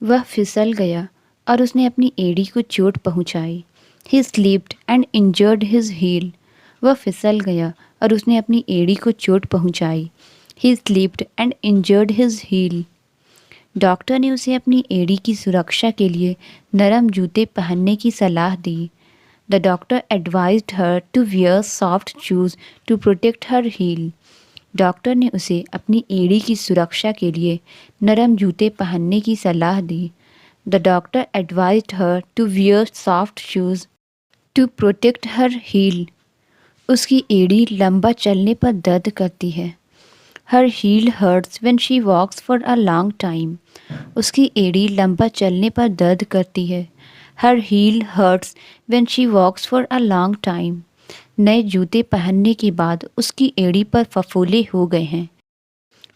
वह फिसल गया और उसने अपनी एड़ी को चोट पहुंचाई। He slipped and injured his heel. वह फिसल गया और उसने अपनी एड़ी को चोट पहुंचाई। He slipped and injured his heel. Doctor ने उसे अपनी एड़ी की सुरक्षा के लिए नरम जूते पहनने की सलाह दी। The doctor advised her to wear soft shoes to protect her heel. Doctor ने उसे अपनी एड़ी की सुरक्षा के लिए नरम जूते पहनने की सलाह दी। The doctor advised her to wear soft shoes to protect her heel. उसकी एड़ी लंबा चलने पर दर्द करती है। Her heel hurts when she walks for a long time. उसकी एड़ी लंबा चलने पर दर्द करती है। Her heel hurts when she walks for a long time. नए जूते पहनने के बाद उसकी एड़ी पर फफोले हो गए हैं।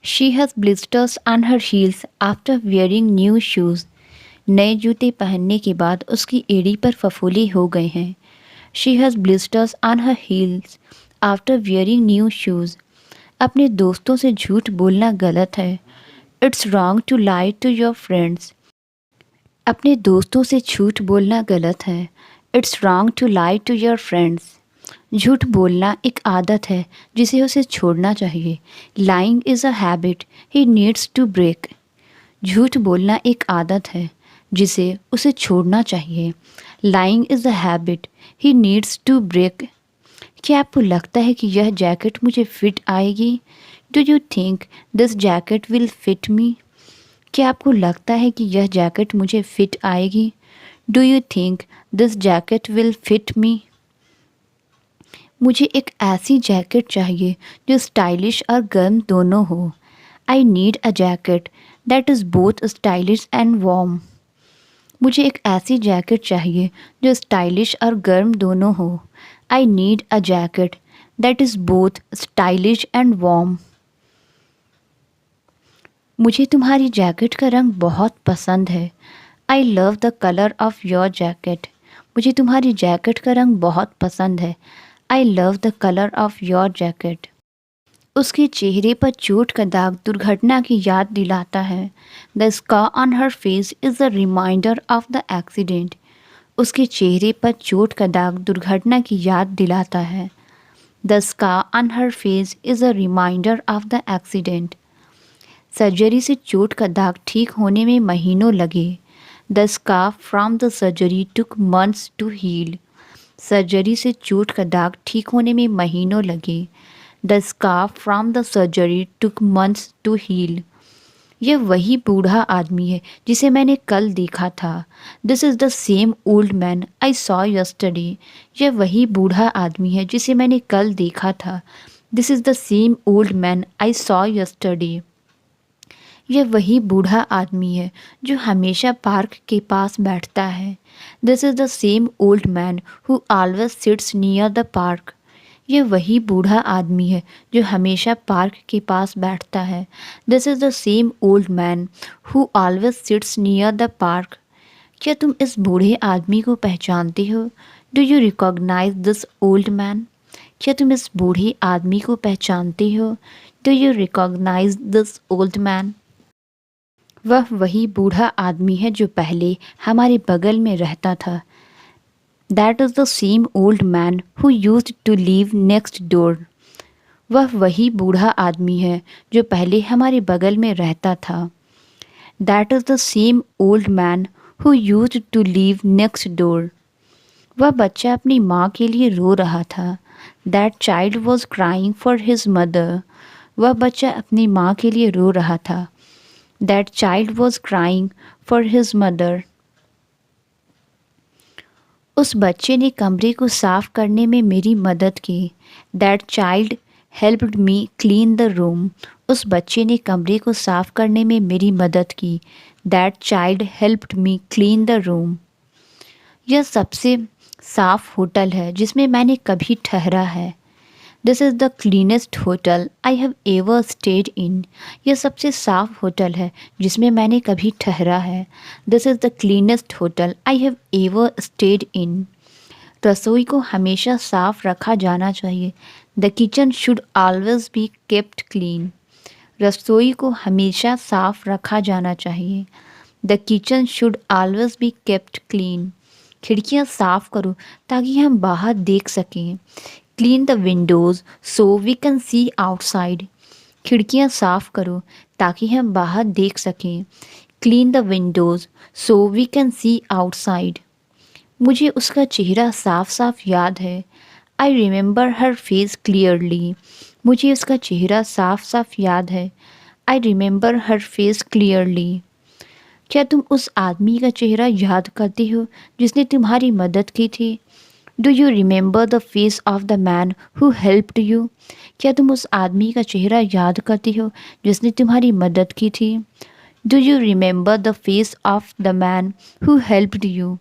She has blisters on her heels after wearing new shoes. नए जूते पहनने के बाद उसकी एड़ी पर फफोले हो गए हैं। She has blisters on her heels after wearing new shoes. अपने दोस्तों से झूठ बोलना गलत है। It's wrong to lie to your friends. अपने दोस्तों से झूठ बोलना गलत है। It's wrong to lie to your friends. झूठ बोलना एक आदत है जिसे उसे छोड़ना चाहिए। Lying is a habit he needs to break. झूठ बोलना एक आदत है जिसे उसे छोड़ना चाहिए। Lying is a habit he needs to break. क्या आपको लगता है कि यह जैकेट मुझे फिट आएगी? Do you think this jacket will fit me? क्या आपको लगता है कि यह जैकेट मुझे फिट आएगी? Do you think this jacket will fit me? मुझे एक ऐसी जैकेट चाहिए जो स्टाइलिश और गर्म दोनों हो। I need a jacket that is both stylish and warm. मुझे एक ऐसी जैकेट चाहिए जो स्टाइलिश और गर्म दोनों हो। I need a jacket that is both stylish and warm. मुझे तुम्हारी जैकेट का रंग बहुत पसंद है। I love the colour of your jacket. मुझे तुम्हारी जैकेट का रंग बहुत पसंद है। I love the colour of your jacket. उसके चेहरे पर चोट का दाग दुर्घटना की याद दिलाता है। The scar on her face is a reminder of the accident. उसके चेहरे पर चोट का दाग दुर्घटना की याद दिलाता है। The scar on her face is a reminder of the accident. Surgery से चोट का दाग ठीक होने में महीनों लगे। The scar from the surgery took months to heal. Surgery से चोट का दाग ठीक होने में महीनों लगे। The scar from the surgery took months to heal. यह वही बूढ़ा आदमी है जिसे मैंने कल देखा था। This is the same old man I saw yesterday. यह वही बूढ़ा आदमी है जिसे मैंने कल देखा था। This is the same old man I saw yesterday. यह वही बूढ़ा आदमी है जो हमेशा पार्क के पास बैठता है। This is the same old man who always sits near the park. यह वही बूढ़ा आदमी है जो हमेशा पार्क के पास बैठता है। This is the same old man who always sits near the park. क्या तुम इस बूढ़े आदमी को पहचानते हो? Do you recognise this old man? क्या तुम इस बूढ़े आदमी को पहचानते हो? Do you recognise this old man? वह वही बूढ़ा आदमी है जो पहले हमारे बगल में रहता था। That is the same old man who used to live next door. वह वही बूढ़ा आदमी है जो पहले हमारे बगल में रहता था। That is the same old man who used to live next door. वह बच्चा अपनी माँ के लिए रो रहा था। That child was crying for his mother. वह बच्चा अपनी माँ के लिए रो रहा था। That child was crying for his mother. उस बच्चे ने कमरे को साफ करने में मेरी मदद की। That child helped me clean the room. उस बच्चे ने कमरे को साफ करने में मेरी मदद की। That child helped me clean the room. यह सबसे साफ होटल है जिसमें मैंने कभी ठहरा है। This is the cleanest hotel I have ever stayed इन। यह सबसे साफ होटल है जिसमें मैंने कभी ठहरा है। This is the cleanest hotel I have ever stayed in. रसोई को हमेशा साफ रखा जाना चाहिए। The kitchen should always be kept clean. रसोई को हमेशा साफ रखा जाना चाहिए। The kitchen should always be kept clean. खिड़कियाँ साफ करो ताकि हम बाहर देख सकें। Clean the windows so we can see outside. खिड़कियाँ साफ करो ताकि हम बाहर देख सकें। Clean the windows so we can see outside. मुझे उसका चेहरा साफ साफ याद है। I remember her face clearly. मुझे उसका चेहरा साफ साफ याद है। I remember her face clearly. क्या तुम उस आदमी का चेहरा याद करते हो जिसने तुम्हारी मदद की थी? Do you remember the face of the man who helped you? क्या तुम उस आदमी का चेहरा याद करते हो जिसने तुम्हारी मदद की थी? Do you remember the face of the man who helped you?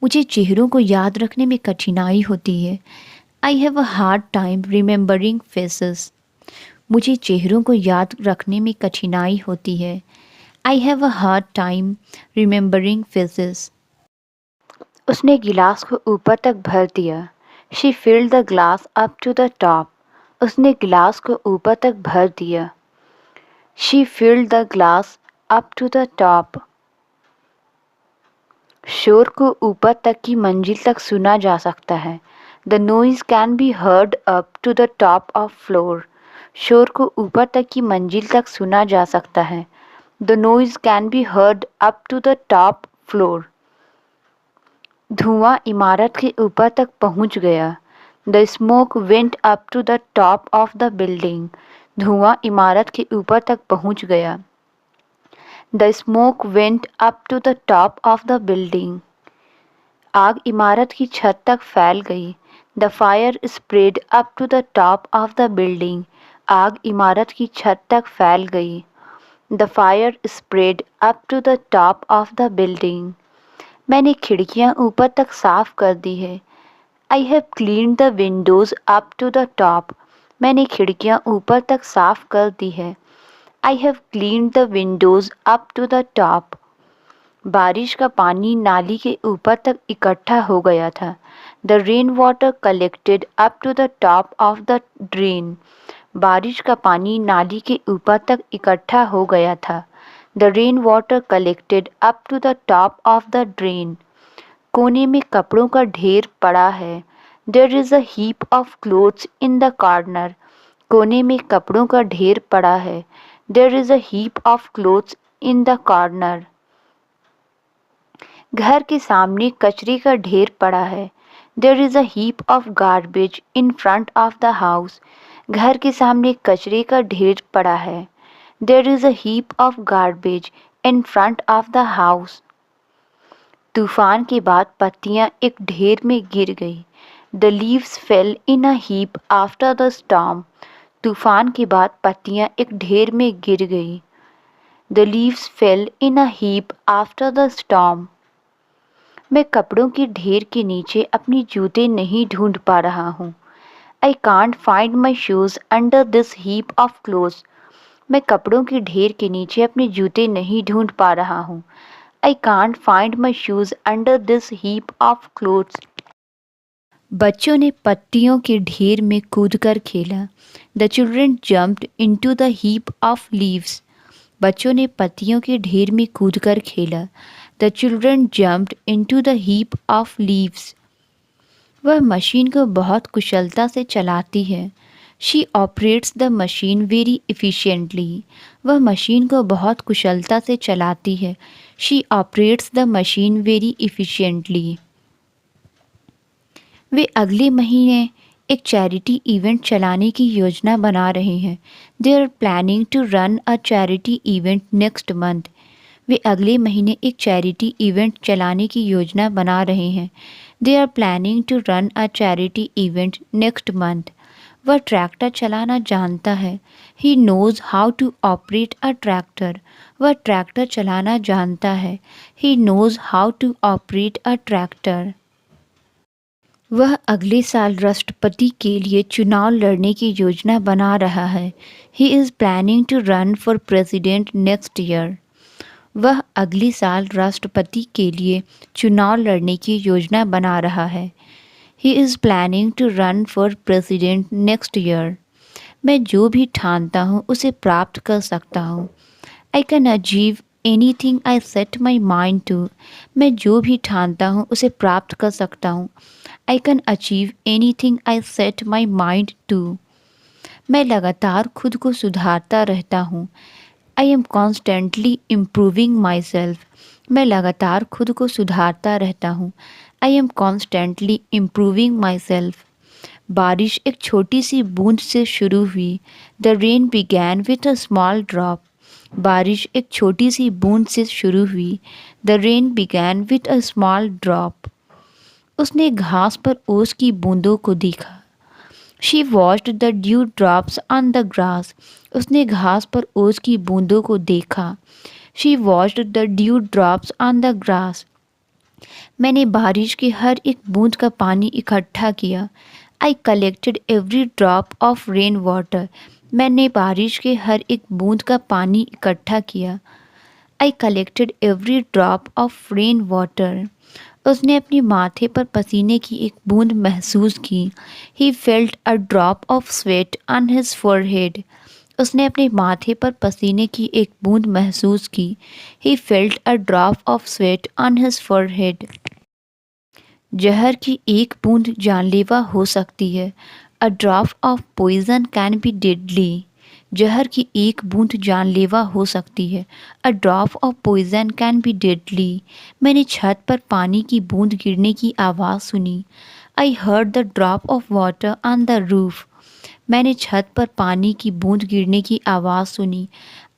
मुझे चेहरों को याद रखने में कठिनाई होती है। I have a hard time remembering faces. मुझे चेहरों को याद रखने में कठिनाई होती है। I have a hard time remembering faces. उसने गिलास को ऊपर तक भर दिया। She filled the glass up to the top. उसने गिलास को ऊपर तक भर दिया। She filled the glass up to the top. शोर को ऊपर तक की मंजिल तक सुना जा सकता है। The noise can be heard up to the top of floor. शोर को ऊपर तक की मंजिल तक सुना जा सकता है। The noise can be heard up to the top floor. धुआं इमारत के ऊपर तक पहुंच गया। The smoke went up to the top of the building. धुआं इमारत के ऊपर तक पहुंच गया। The smoke went up to the top of the building. आग इमारत की छत तक फैल गई। The fire spread up to the top of the building. आग इमारत की छत तक फैल गई। The fire spread up to the top of the building. मैंने खिड़कियां ऊपर तक साफ कर दी है। I have cleaned the windows up to the top. मैंने खिड़कियां ऊपर तक साफ कर दी है। I have cleaned the windows up to the top. बारिश का पानी नाली के ऊपर तक इकट्ठा हो गया था। The rain water collected up to the top of the drain. बारिश का पानी नाली के ऊपर तक इकट्ठा हो गया था। The rain water collected up to the top of the drain. कोने में कपड़ों का ढेर पड़ा है। There is a heap of clothes in the corner. कोने में कपड़ों का ढेर पड़ा है। There is a heap of clothes in the corner. घर के सामने कचरे का ढेर पड़ा है। There is a heap of garbage in front of the house. घर के सामने कचरे का ढेर पड़ा है। There is a heap of garbage in front of the house. तूफान के बाद पत्तियां एक ढेर में गिर गई। The leaves fell in a heap after the storm. तूफान के बाद पत्तियां एक ढेर में गिर गई। The leaves fell in a heap after the storm. मैं कपड़ों के ढेर के नीचे अपनी जूते नहीं ढूंढ पा रहा हूँ। I can't find my shoes under this heap of clothes. मैं कपड़ों के ढेर के नीचे अपने जूते नहीं ढूंढ पा रहा हूँ। I can't find my shoes under this heap of clothes. बच्चों ने पत्तियों के ढेर में कूदकर खेला। The children jumped into the heap of leaves. बच्चों ने पत्तियों के ढेर में कूदकर खेला। The children jumped into the heap of leaves. वह मशीन को बहुत कुशलता से चलाती है। She operates the machine very efficiently. वह मशीन को बहुत कुशलता से चलाती है। She operates the machine very efficiently. वे अगले महीने एक चैरिटी इवेंट चलाने की योजना बना रहे हैं। They are planning to run a charity event next month. वे अगले महीने एक चैरिटी इवेंट चलाने की योजना बना रहे हैं। They are planning to run a charity event next month. वह ट्रैक्टर चलाना जानता है। He knows how to operate a tractor. वह ट्रैक्टर चलाना जानता है। He knows how to operate a tractor. वह अगले साल राष्ट्रपति के लिए चुनाव लड़ने की योजना बना रहा है। He is planning to run for president next year. वह अगले साल राष्ट्रपति के लिए चुनाव लड़ने की योजना बना रहा है। He is planning to run for president next year. मैं जो भी ठानता हूँ उसे प्राप्त कर सकता हूँ। I can achieve anything I set my mind to, मैं जो भी ठानता हूँ उसे प्राप्त कर सकता हूँ। I can achieve anything I set my mind to, मैं लगातार खुद को सुधारता रहता हूँ। I am constantly improving myself, मैं लगातार खुद को सुधारता रहता हूँ। I am constantly improving myself. बारिश एक छोटी सी बूंद से शुरू हुई। The rain began with a small drop, बारिश एक छोटी सी बूंद से शुरू हुई। The rain began with a small drop, उसने घास पर ओस की बूंदों को देखा। She watched the due drops on the grass, उसने घास पर ओस की बूंदों को देखा। She watched the due drops on the grass, मैंने बारिश की हर एक बूंद का पानी इकट्ठा किया। I collected every drop of rain water, मैंने बारिश के हर एक बूंद का पानी इकट्ठा किया। I collected every drop of rain water, उसने अपने माथे पर पसीने की एक बूंद महसूस की। He felt a drop of sweat on his forehead, उसने अपने माथे पर पसीने की एक बूंद महसूस की। He felt a drop of sweat on his forehead. जहर की एक बूंद जानलेवा हो सकती है। A drop of poison can be deadly, जहर की एक बूंद जानलेवा हो सकती है। A drop of poison can be deadly, मैंने छत पर पानी की बूंद गिरने की आवाज़ सुनी। I heard the drop of water on the roof, मैंने छत पर पानी की बूंद गिरने की आवाज़ सुनी।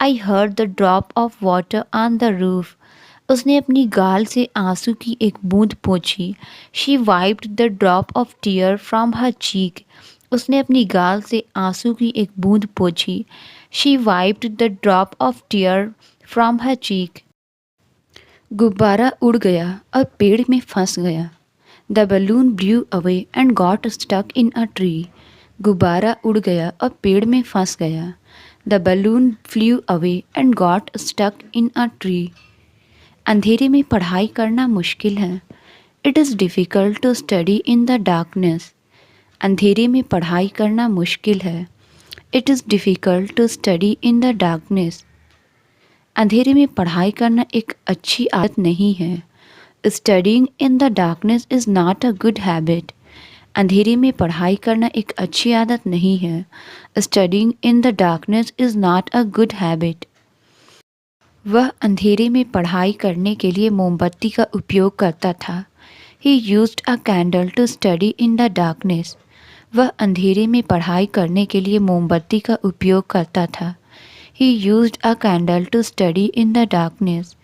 I heard the drop of water on the roof, उसने अपनी गाल से आंसू की एक बूंद पोंछी। She wiped the drop of tear from her cheek, उसने अपनी गाल से आंसू की एक बूंद पोंछी। She wiped the drop of tear from her cheek. गुब्बारा उड़ गया और पेड़ में फंस गया। The balloon blew away and got stuck in a tree, गुब्बारा उड़ गया और पेड़ में फंस गया। The balloon flew away and got stuck in a tree. अंधेरे में पढ़ाई करना मुश्किल है। It is difficult to study in the darkness, अंधेरे में पढ़ाई करना मुश्किल है। It is difficult to study in the darkness, अंधेरे में पढ़ाई करना एक अच्छी आदत नहीं है। Studying in the darkness is not a good habit, अंधेरे में पढ़ाई करना एक अच्छी आदत नहीं है। Studying in the darkness is not a good habit. वह अंधेरे में पढ़ाई करने के लिए मोमबत्ती का उपयोग करता था। He used a candle to study in the darkness, वह अंधेरे में पढ़ाई करने के लिए मोमबत्ती का उपयोग करता था। He used a candle to study in the darkness,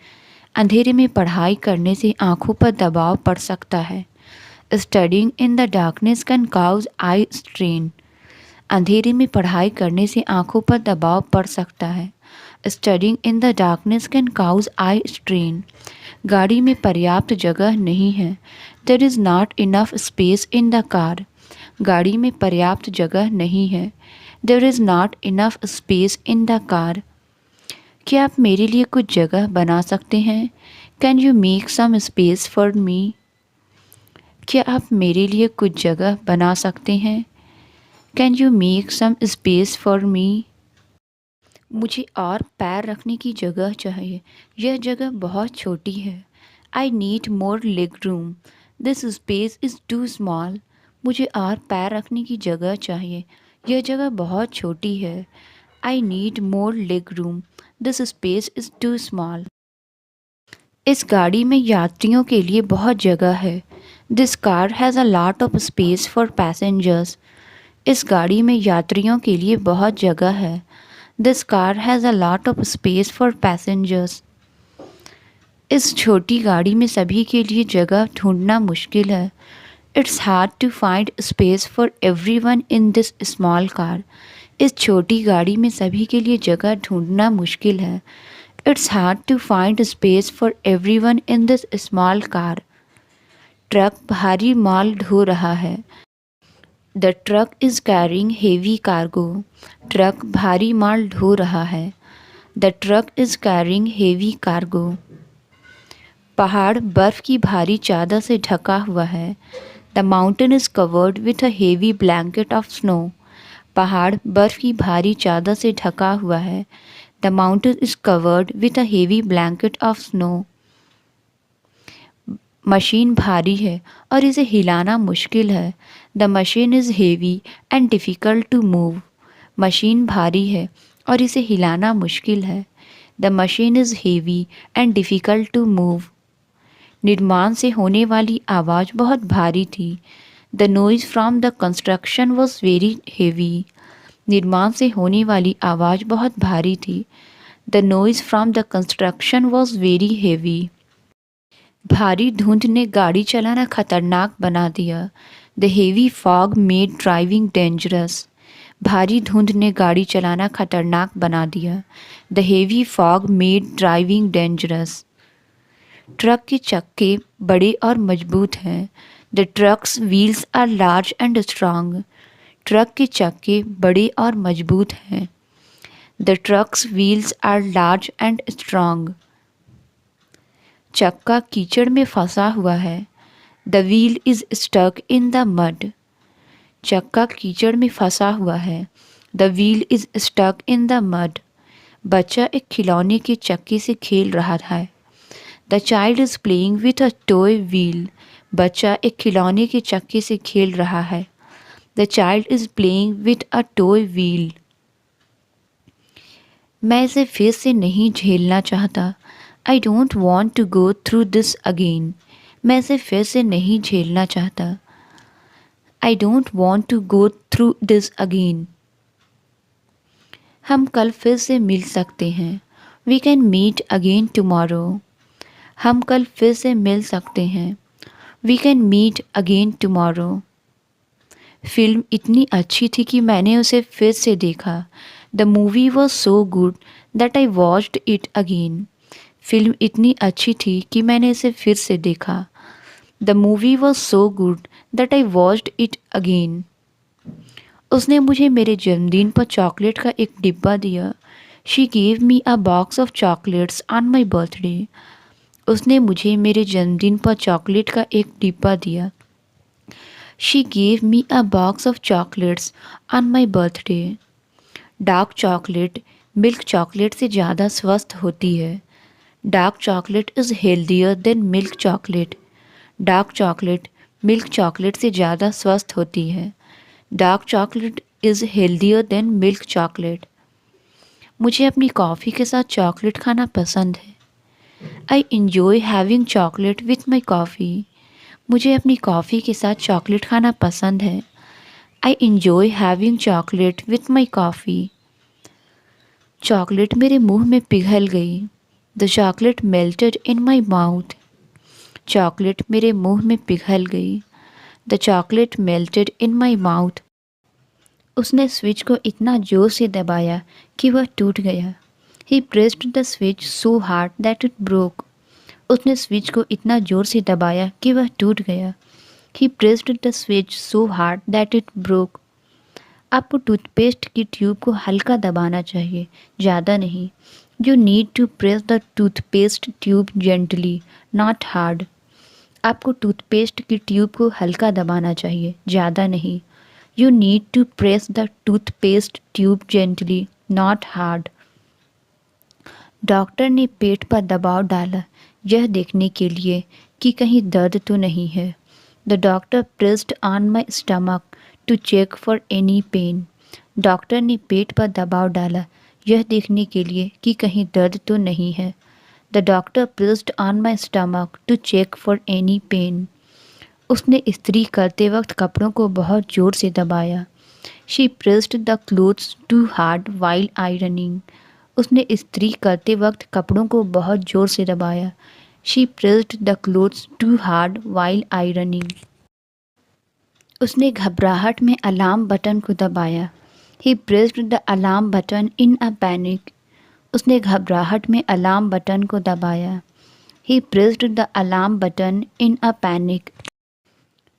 अंधेरे में पढ़ाई करने से आँखों पर दबाव पड़ सकता है। Studying in the darkness can cause eye strain, अंधेरे में पढ़ाई करने से आँखों पर दबाव पड़ सकता है। Studying in the darkness can cause eye strain, गाड़ी में पर्याप्त जगह नहीं है। There is not enough space in the car, गाड़ी में पर्याप्त जगह नहीं है। There is not enough space in the car. क्या आप मेरे लिए कुछ जगह बना सकते हैं? Can you make some space for me, क्या आप मेरे लिए कुछ जगह बना सकते हैं? Can you make some space for मी। मुझे और पैर रखने की जगह चाहिए, यह जगह बहुत छोटी है। I need more leg room, this space is too small, मुझे और पैर रखने की जगह चाहिए, यह जगह बहुत छोटी है। I need more leg room, this space is too small. इस गाड़ी में यात्रियों के लिए बहुत जगह है। This car has a lot of space for passengers, इस गाड़ी में यात्रियों के लिए बहुत जगह है। This car has a lot of space for passengers, इस छोटी गाड़ी में सभी के लिए जगह ढूंढना मुश्किल है। It's hard to find space for everyone in this small car, इस छोटी गाड़ी में सभी के लिए जगह ढूंढना मुश्किल है। It's hard to find space for everyone in this small car. Truck भारी माल ढो रहा है। The truck is carrying heavy cargo, truck भारी माल ढो रहा है। The truck is carrying heavy cargo. पहाड़ बर्फ़ की भारी चादर से ढका हुआ है। The mountain is covered with a heavy blanket of snow, पहाड़ बर्फ़ की भारी चादर से ढका हुआ है। The mountain is covered with a heavy blanket of snow. Machine भारी है और इसे हिलाना मुश्किल है. The machine is heavy and difficult to move. Machine भारी है और इसे हिलाना मुश्किल है. The machine is heavy and difficult to move. निर्माण से होने वाली आवाज़ बहुत भारी थी. The noise from the construction was very heavy. निर्माण से होने वाली आवाज़ बहुत भारी थी. The noise from the construction was very heavy. भारी धुंध ने गाड़ी चलाना खतरनाक बना दिया. The heavy fog made driving dangerous. भारी धुंध ने गाड़ी चलाना खतरनाक बना दिया. The heavy fog made driving dangerous. Truck के चक्के बड़े और मजबूत हैं. The truck's wheels are large and strong. Truck के चक्के बड़े और मजबूत हैं. The truck's wheels are large and strong. चक्का कीचड़ में फंसा हुआ है. The wheel is stuck in the mud. चक्का कीचड़ में फंसा हुआ है. The wheel is stuck in the mud. बच्चा एक खिलौने के चक्के से खेल रहा है. The child is playing with a toy wheel. बच्चा एक खिलौने के चक्के से खेल रहा है. The child is playing with a toy wheel. मैं इसे फिर से नहीं झेलना चाहता. I don't want to go through this again. मैं इसे फिर से नहीं झेलना चाहता. I don't want to go through this again. हम कल फिर से मिल सकते हैं. We can meet again tomorrow. हम कल फिर से मिल सकते हैं. We can meet again tomorrow. Film इतनी अच्छी थी कि मैंने उसे फिर से देखा. The movie was so good that I watched it again. Film इतनी अच्छी थी कि मैंने इसे फिर से देखा. The movie was so good that I watched it again. उसने मुझे मेरे जन्मदिन पर चॉकलेट का एक डिब्बा दिया. She gave me a box of chocolates on my birthday. उसने मुझे मेरे जन्मदिन पर चॉकलेट का एक डिब्बा दिया. She gave me a box of chocolates on my birthday. Dark chocolate milk chocolate से ज़्यादा स्वस्थ होती है. Dark chocolate is healthier then milk chocolate. Dark chocolate milk chocolate से ज़्यादा स्वस्थ होती है. Dark chocolate is healthier then milk chocolate. मुझे अपनी कॉफ़ी के साथ चॉकलेट खाना पसंद है. I enjoy having chocolate with my coffee. मुझे अपनी कॉफ़ी के साथ चॉकलेट खाना पसंद है. I enjoy having chocolate with my coffee. Chocolate मेरे मुंह में पिघल गई. The chocolate melted in my mouth. Chocolate मेरे मुंह में पिघल गई. The chocolate melted in my mouth. उसने स्विच को इतना जोर से दबाया कि वह टूट गया. He pressed the switch so hard that it broke. उसने स्विच को इतना जोर से दबाया कि वह टूट गया. He pressed the switch so hard that it broke. आपको टूथपेस्ट की ट्यूब को हल्का दबाना चाहिए, ज़्यादा नहीं. You need to press the toothpaste tube gently, not hard. आपको टूथपेस्ट की ट्यूब को हल्का दबाना चाहिए, ज़्यादा नहीं. You need to press the toothpaste tube gently, not hard. Doctor ने पेट पर दबाव डाला यह देखने के लिए कि कहीं दर्द तो नहीं है. The doctor pressed on my stomach to check for any pain. Doctor ने पेट पर दबाव डाला यह देखने के लिए कि कहीं दर्द तो नहीं है. The doctor pressed on my stomach to check for any pain. उसने इस्त्री करते वक्त कपड़ों को बहुत ज़ोर से दबाया. She pressed the clothes too hard while ironing. उसने इस्त्री करते वक्त कपड़ों को बहुत ज़ोर से दबाया. She pressed the clothes too hard while ironing. उसने घबराहट में अलार्म बटन को दबाया. He pressed the alarm button in a panic. उसने घबराहट में अलार्म बटन को दबाया. He pressed the alarm button in a panic.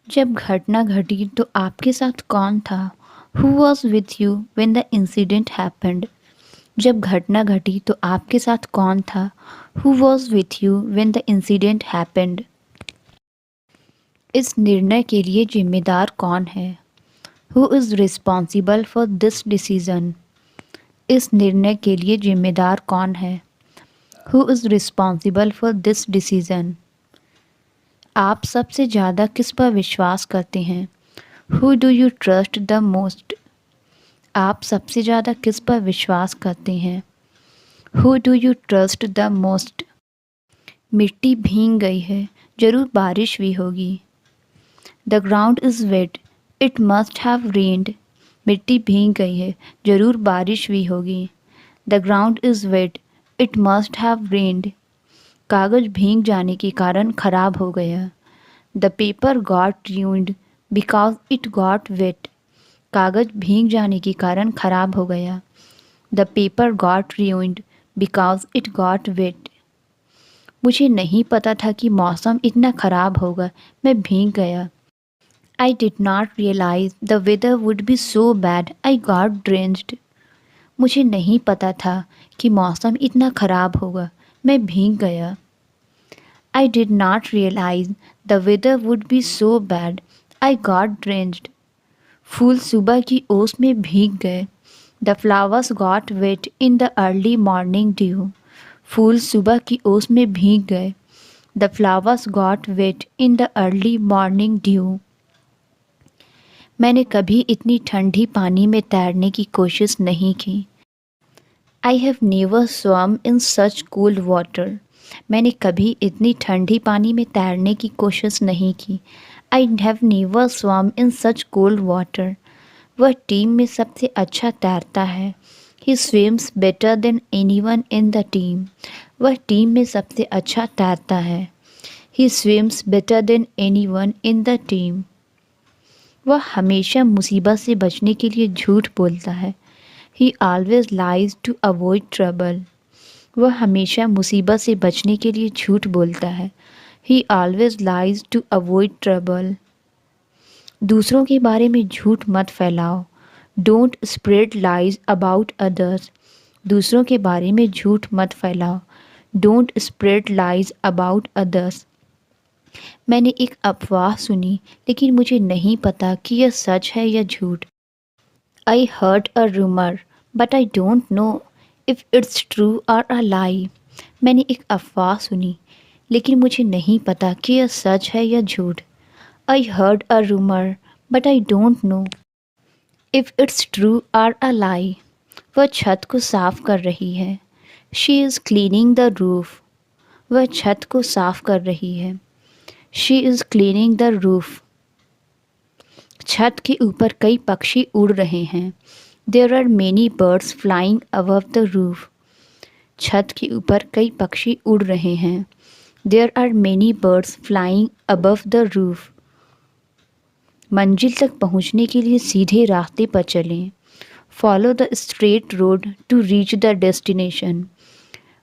जब घटना घटी तो आपके साथ कौन था? Who was with you when the incident happened? जब घटना घटी तो आपके साथ कौन था? Who was with you when the incident happened? इस निर्णय के लिए जिम्मेदार कौन है? Who is responsible for this decision? इस निर्णय के लिए जिम्मेदार कौन है? Who is responsible for this decision? आप सबसे ज़्यादा किस पर विश्वास करते हैं? Who do you trust the most? आप सबसे ज़्यादा किस पर विश्वास करते हैं? Who do you trust the most? मिट्टी भीग गई है, जरूर बारिश भी होगी। The ground is wet, it must have rained. मिट्टी भीग गई है, जरूर बारिश भी होगी। The ground is wet, it must have रेन्ड। कागज़ भीग जाने के कारण खराब हो गया। The paper got ruined because it got wet. कागज़ भीग जाने के कारण खराब हो गया। The paper got ruined because it got wet. मुझे नहीं पता था कि मौसम इतना ख़राब होगा, मैं भीग गया। I did not realize the weather would be so bad, I got drenched. मुझे नहीं पता था कि मौसम इतना ख़राब होगा, मैं भीग गया। I did not realize the weather would be so bad, I got drenched. फूल सुबह की ओस में भीग गए। The flowers got wet in the early morning dew. फूल सुबह की ओस में भीग गए। The flowers got wet in the early morning dew. मैंने कभी इतनी ठंडी पानी में तैरने की कोशिश नहीं की। I have never swum in such cold water. मैंने कभी इतनी ठंडी पानी में तैरने की कोशिश नहीं की। I have never swum in such cold water. वह टीम में सबसे अच्छा तैरता है। He swims better than anyone in the team. वह टीम में सबसे अच्छा तैरता है। He swims better than anyone in the team. वह हमेशा मुसीबत से बचने के लिए झूठ बोलता है। He always lies to avoid trouble. वह हमेशा मुसीबत से बचने के लिए झूठ बोलता है। He always lies to avoid trouble. दूसरों के बारे में झूठ मत फैलाओ। Don't spread lies about others. दूसरों के बारे में झूठ मत फैलाओ। Don't spread lies about others. मैंने एक अफवाह सुनी, लेकिन मुझे नहीं पता कि यह सच है या झूठ। I heard a rumor, but I don't know if it's true or a lie. मैंने एक अफवाह सुनी, लेकिन मुझे नहीं पता कि यह सच है या झूठ। I heard a rumor, but I don't know if it's true or a lie. वह छत को साफ कर रही है। She is cleaning the roof. वह छत को साफ कर रही है। She is cleaning the roof. छत के ऊपर कई पक्षी उड़ रहे हैं। There are many birds flying above the roof. छत के ऊपर कई पक्षी उड़ रहे हैं। There are many birds flying above the roof. मंजिल तक पहुंचने के लिए सीधे रास्ते पर चलें। Follow the straight road to reach the destination.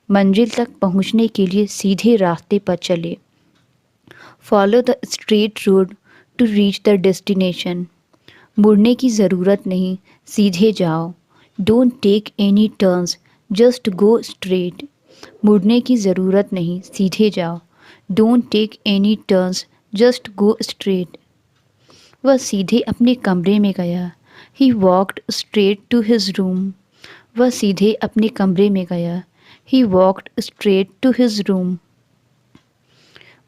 मंजिल तक पहुंचने के लिए सीधे रास्ते पर चले। Follow the straight road to reach the destination. मुड़ने की ज़रूरत नहीं, सीधे जाओ। Don't take any turns, just go straight. मुड़ने की ज़रूरत नहीं, सीधे जाओ। Don't take any turns, just go straight. वह सीधे अपने कमरे में गया। He walked straight to his room. वह सीधे अपने कमरे में गया। He walked straight to his room.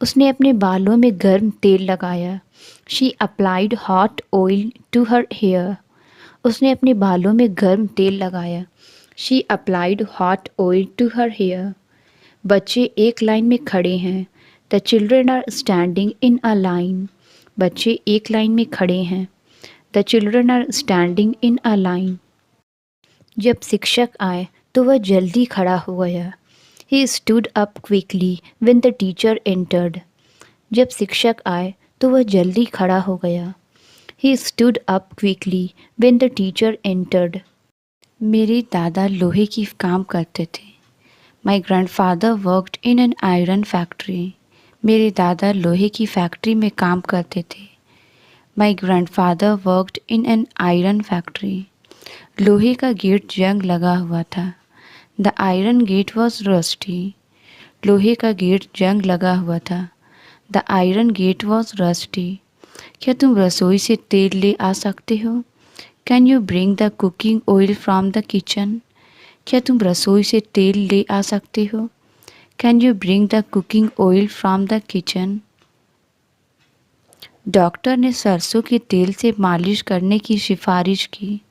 उसने अपने बालों में गर्म तेल लगाया। She applied hot oil to her hair. उसने अपने बालों में गर्म तेल लगाया। She applied hot oil to her hair. बच्चे एक लाइन में खड़े हैं। The children are standing in a line. बच्चे एक लाइन में खड़े हैं। The children are standing in a line. जब शिक्षक आए तो वह जल्दी खड़ा हो गया। He stood up quickly when the teacher entered. जब शिक्षक आए तो वह जल्दी खड़ा हो गया। He stood up quickly when the teacher entered. मेरे दादा लोहे की काम करते थे। My grandfather worked in an iron factory. मेरे दादा लोहे की फैक्ट्री में काम करते थे। My grandfather worked in an iron factory. लोहे का गेट जंग लगा हुआ था। The iron gate was rusty. लोहे का गेट जंग लगा हुआ था। The iron gate was rusty. क्या तुम रसोई से तेल ले आ सकते हो? Can you bring the cooking oil from the kitchen? क्या तुम रसोई से तेल ले आ सकते हो? Can you bring the cooking oil from the kitchen? Doctor ने सरसों के तेल से मालिश करने की सिफारिश की।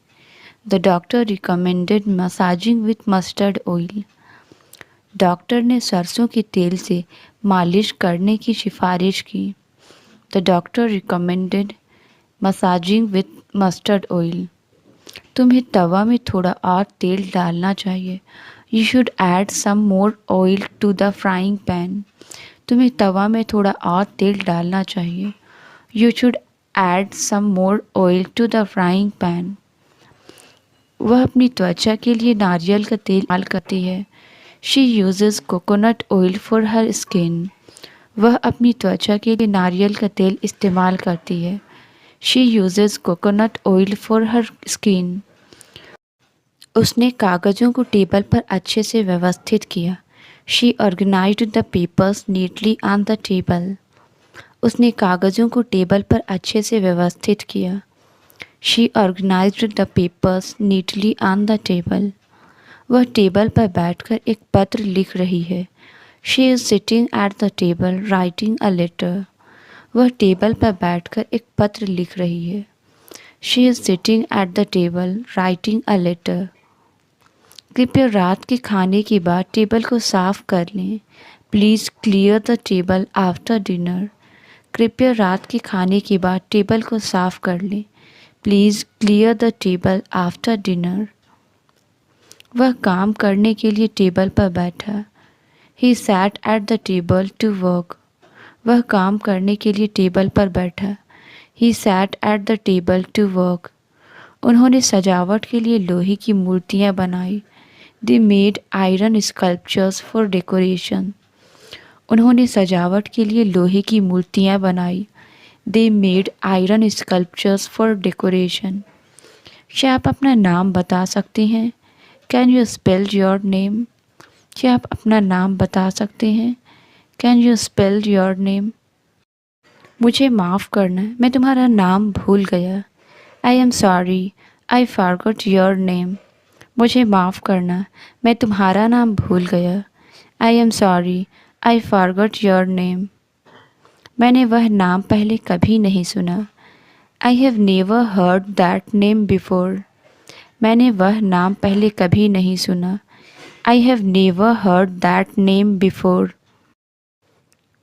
The doctor recommended massaging with mustard oil. Doctor ने सरसों के तेल से मालिश करने की सिफारिश की। The doctor recommended massaging with mustard oil. तुम्हें तवा में थोड़ा और तेल डालना चाहिए। You should add some more oil to the frying pan. तुम्हें तवा में थोड़ा और तेल डालना चाहिए। You should add some more oil to the frying pan. वह अपनी त्वचा के लिए नारियल का तेल इस्तेमाल करती है। She uses coconut oil for her skin. वह अपनी त्वचा के लिए नारियल का तेल इस्तेमाल करती है। She uses coconut oil for her skin. उसने कागज़ों को टेबल पर अच्छे से व्यवस्थित किया। She organised the papers neatly on the table. उसने कागज़ों को टेबल पर अच्छे से व्यवस्थित किया। She organised the papers neatly on the table. वह टेबल पर बैठकर एक पत्र लिख रही है। She is sitting at the table writing a letter. वह टेबल पर बैठकर एक पत्र लिख रही है। She is sitting at the table writing a letter. कृपया रात के खाने के बाद टेबल को साफ कर लें। Please clear the table after dinner. कृपया रात के खाने के बाद टेबल को साफ कर लें। Please clear the table after dinner. वह काम करने के लिए टेबल पर बैठा। He sat at the table to work. वह काम करने के लिए टेबल पर बैठा। He sat at the table to work. उन्होंने सजावट के लिए लोहे की मूर्तियाँ बनाई। They made iron sculptures for decoration. उन्होंने सजावट के लिए लोहे की मूर्तियाँ बनाई। They made iron sculptures for decoration. क्या आप अपना नाम बता सकते हैं? Can you spell your name? क्या आप अपना नाम बता सकते हैं? Can you spell your name? मुझे माफ़ करना, मैं तुम्हारा नाम भूल गया। I am sorry, I forgot your name. मुझे माफ़ करना, मैं तुम्हारा नाम भूल गया। I am sorry, I forgot your name. मैंने वह नाम पहले कभी नहीं सुना। I have never heard that name before. मैंने वह नाम पहले कभी नहीं सुना। I have never heard that name before.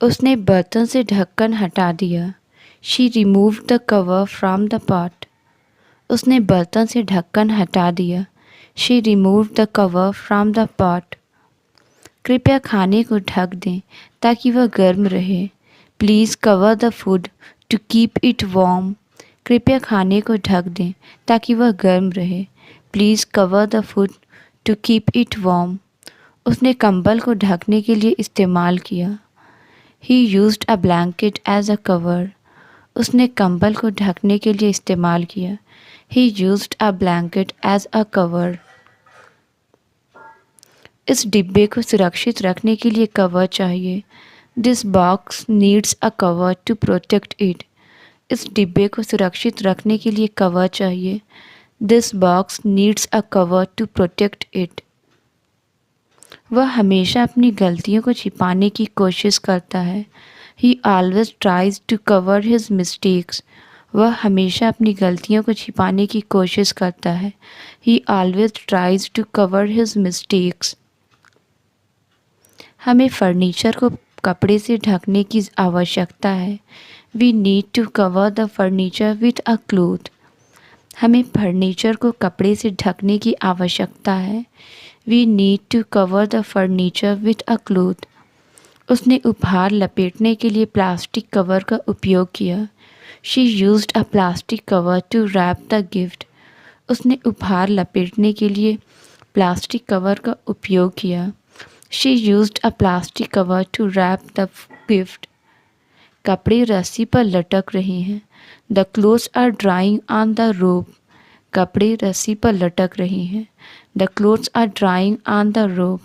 उसने बर्तन से ढक्कन हटा दिया। She removed the cover from the pot. उसने बर्तन से ढक्कन हटा दिया। She removed the cover from the pot. कृपया खाने को ढक दें ताकि वह गर्म रहे। Please cover the food to keep it warm. कृपया खाने को ढक दें ताकि वह गर्म रहे। Please cover the food to keep it warm. उसने कंबल को ढकने के लिए इस्तेमाल किया। He used a blanket as a cover. उसने कंबल को ढकने के लिए इस्तेमाल किया। He used a blanket as a cover. इस डिब्बे को सुरक्षित रखने के लिए कवर चाहिए। This box needs a cover to protect it. इस डिब्बे को सुरक्षित रखने के लिए कवर चाहिए। This box needs a cover to protect it. वह हमेशा अपनी गलतियों को छिपाने की कोशिश करता है। He always tries to cover his mistakes. वह हमेशा अपनी गलतियों को छिपाने की कोशिश करता है। He always tries to cover his mistakes. हमें फर्नीचर को कपड़े से ढकने की आवश्यकता है। We need to cover the furniture with a cloth. हमें फर्नीचर को कपड़े से ढकने की आवश्यकता है। We need to cover the furniture with a cloth. उसने उपहार लपेटने के लिए प्लास्टिक कवर का उपयोग किया। She used a plastic cover to wrap the gift. उसने उपहार लपेटने के लिए प्लास्टिक कवर का उपयोग किया। She used a plastic cover to wrap the gift. कपड़े रस्सी पर लटक रहे हैं। The clothes are drying on the rope. कपड़े रस्सी पर लटक रहे हैं। The clothes are drying on the rope.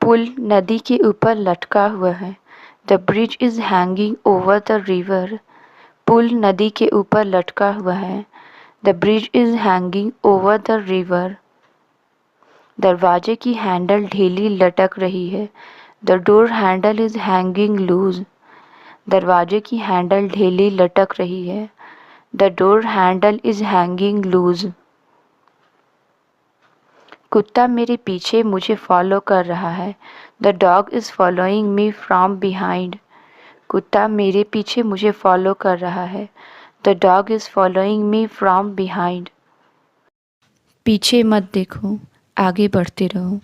पुल नदी के ऊपर लटका हुआ है। The bridge is hanging over the river. पुल नदी के ऊपर लटका हुआ है। The bridge is hanging over the river. दरवाजे की हैंडल ढीली लटक रही है। The door handle is hanging loose. दरवाजे की हैंडल ढीली लटक रही है। The door handle is hanging loose. कुत्ता मेरे पीछे मुझे फॉलो कर रहा है। The dog is following me from behind. कुत्ता मेरे पीछे मुझे फॉलो कर रहा है। The dog is following me from behind. पीछे मत देखो, आगे बढ़ते रहो।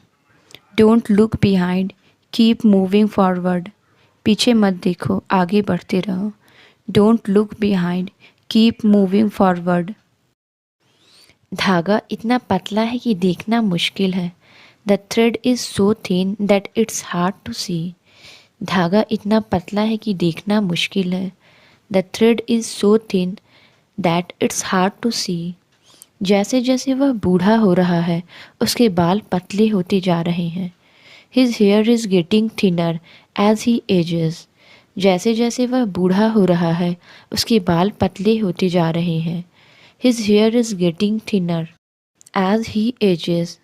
Don't look behind, keep moving forward. पीछे मत देखो, आगे बढ़ते रहो। Don't look behind, keep moving forward. धागा इतना पतला है कि देखना मुश्किल है। The thread is so thin that it's hard to see. धागा इतना पतला है कि देखना मुश्किल है। The thread is so thin that it's hard to see. जैसे जैसे वह बूढ़ा हो रहा है उसके बाल पतले होते जा रहे हैं। His hair is getting thinner as he ages. जैसे जैसे वह बूढ़ा हो रहा है उसके बाल पतले होते जा रहे हैं। His hair is getting thinner as he ages.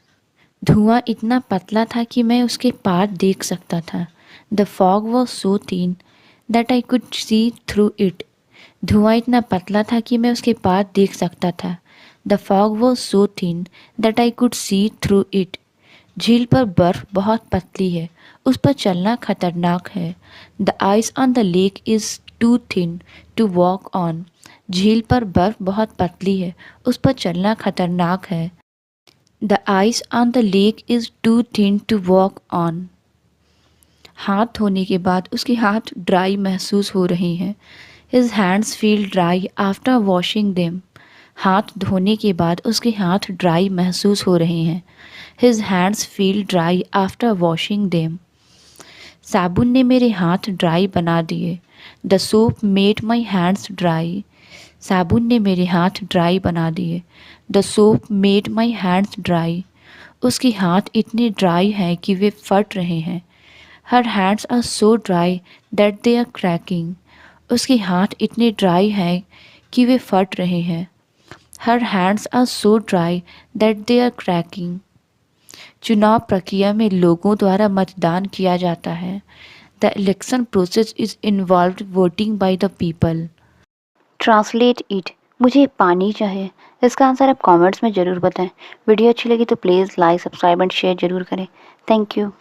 धुआं इतना पतला था कि मैं उसके पार देख सकता था। The fog was so thin that I could see through it. धुआं इतना पतला था कि मैं उसके पार देख सकता था। The fog was so thin that I could see through it. झील पर बर्फ बहुत पतली है, उस पर चलना खतरनाक है। The ice on the lake is too thin to walk on. झील पर बर्फ बहुत पतली है, उस पर चलना खतरनाक है। The ice on the lake is too thin to walk on. हाथ धोने के बाद उसके हाथ ड्राई महसूस हो रहे हैं। His hands feel dry after washing them. हाथ धोने के बाद उसके हाथ ड्राई महसूस हो रहे हैं। His hands feel dry after washing them. साबुन ने मेरे हाथ ड्राई बना दिए। The soap made my hands dry. साबुन ने मेरे हाथ ड्राई बना दिए। The soap made my hands dry. उसके हाथ इतने ड्राई हैं कि वे फट रहे हैं। Her hands are so dry that they are cracking. उसके हाथ इतने ड्राई हैं कि वे फट रहे हैं। Her hands are so dry that they are cracking. चुनाव प्रक्रिया में लोगों द्वारा मतदान किया जाता है। The election process is involve voting by the people. Translate it. मुझे पानी चाहिए। इसका आंसर आप कमेंट्स में ज़रूर बताएं। वीडियो अच्छी लगी तो please like subscribe and share ज़रूर करें। Thank you.